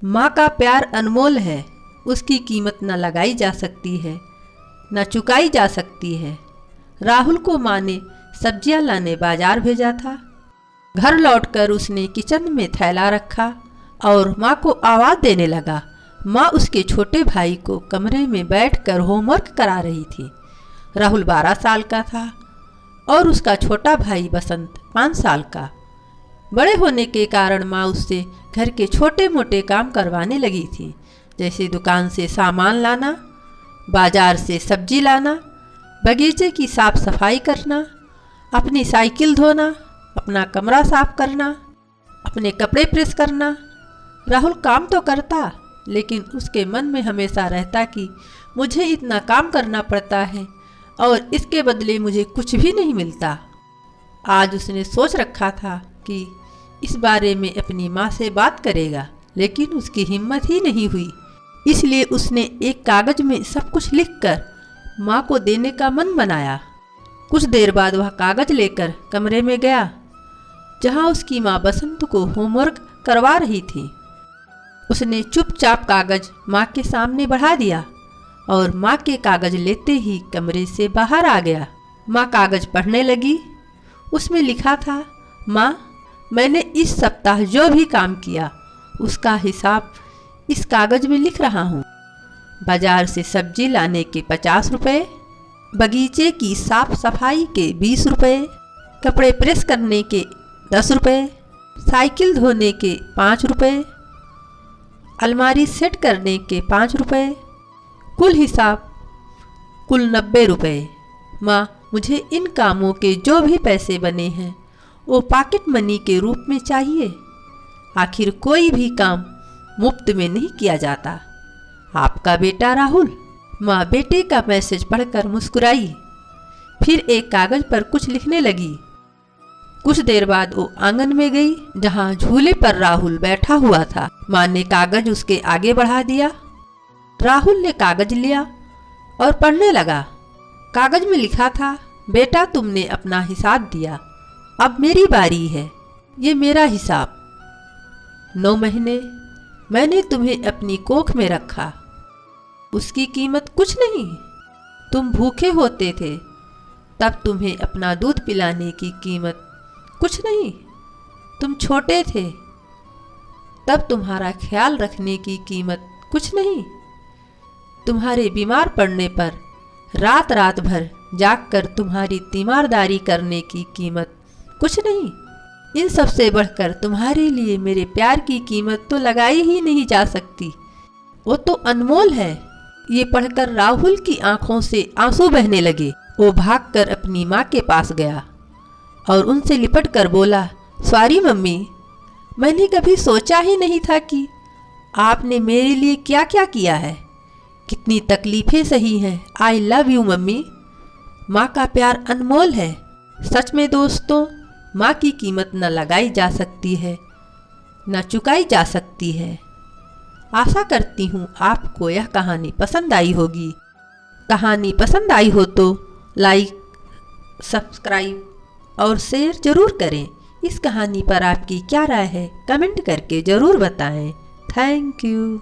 माँ का प्यार अनमोल है, उसकी कीमत न लगाई जा सकती है, न चुकाई जा सकती है। राहुल को माँ ने सब्जियां लाने बाजार भेजा था। घर लौटकर उसने किचन में थैला रखा और माँ को आवाज़ देने लगा। माँ उसके छोटे भाई को कमरे में बैठकर होमवर्क करा रही थी। राहुल 12 साल का था और उसका छोटा भाई बसंत 5 साल का। बड़े होने के कारण माँ उससे घर के छोटे मोटे काम करवाने लगी थी, जैसे दुकान से सामान लाना, बाजार से सब्जी लाना, बगीचे की साफ सफाई करना, अपनी साइकिल धोना, अपना कमरा साफ करना, अपने कपड़े प्रेस करना। राहुल काम तो करता, लेकिन उसके मन में हमेशा रहता कि मुझे इतना काम करना पड़ता है और इसके बदले मुझे कुछ भी नहीं मिलता। आज उसने सोच रखा था कि इस बारे में अपनी माँ से बात करेगा, लेकिन उसकी हिम्मत ही नहीं हुई। इसलिए उसने एक कागज़ में सब कुछ लिखकर माँ को देने का मन बनाया। कुछ देर बाद वह कागज़ लेकर कमरे में गया, जहाँ उसकी माँ बसंत को होमवर्क करवा रही थी। उसने चुपचाप कागज़ माँ के सामने बढ़ा दिया और माँ के कागज़ लेते ही कमरे से बाहर आ गया। माँ कागज़ पढ़ने लगी। उसमें लिखा था, माँ, मैंने इस सप्ताह जो भी काम किया उसका हिसाब इस कागज़ में लिख रहा हूँ। बाजार से सब्जी लाने के 50 रुपये, बगीचे की साफ सफाई के 20 रुपये, कपड़े प्रेस करने के 10 रुपये, साइकिल धोने के 5 रुपये, अलमारी सेट करने के 5 रुपये, कुल हिसाब कुल 90 रुपये। माँ, मुझे इन कामों के जो भी पैसे बने हैं वो पॉकेट मनी के रूप में चाहिए। आखिर कोई भी काम मुफ्त में नहीं किया जाता। आपका बेटा राहुल। माँ बेटे का मैसेज पढ़कर मुस्कुराई, फिर एक कागज़ पर कुछ लिखने लगी। कुछ देर बाद वो आंगन में गई, जहाँ झूले पर राहुल बैठा हुआ था। माँ ने कागज़ उसके आगे बढ़ा दिया। राहुल ने कागज़ लिया और पढ़ने लगा। कागज़ में लिखा था, बेटा, तुमने अपना हिसाब दिया, अब मेरी बारी है। ये मेरा हिसाब। 9 महीने मैंने तुम्हें अपनी कोख में रखा, उसकी कीमत कुछ नहीं। तुम भूखे होते थे, तब तुम्हें अपना दूध पिलाने की कीमत कुछ नहीं। तुम छोटे थे, तब तुम्हारा ख्याल रखने की कीमत कुछ नहीं। तुम्हारे बीमार पड़ने पर रात रात भर जागकर तुम्हारी तीमारदारी करने की कीमत कुछ नहीं। इन सब से बढ़कर तुम्हारे लिए मेरे प्यार की कीमत तो लगाई ही नहीं जा सकती, वो तो अनमोल है। ये पढ़कर राहुल की आंखों से आंसू बहने लगे। वो भागकर अपनी माँ के पास गया और उनसे लिपट कर बोला, सॉरी मम्मी, मैंने कभी सोचा ही नहीं था कि आपने मेरे लिए क्या क्या किया है, कितनी तकलीफ़ें सही हैं। I love you mummy. माँ का प्यार अनमोल है। सच में दोस्तों, माँ की कीमत न लगाई जा सकती है, न चुकाई जा सकती है। आशा करती हूँ आपको यह कहानी पसंद आई होगी। कहानी पसंद आई हो तो लाइक, सब्सक्राइब और शेयर ज़रूर करें। इस कहानी पर आपकी क्या राय है, कमेंट करके ज़रूर बताएं। Thank you.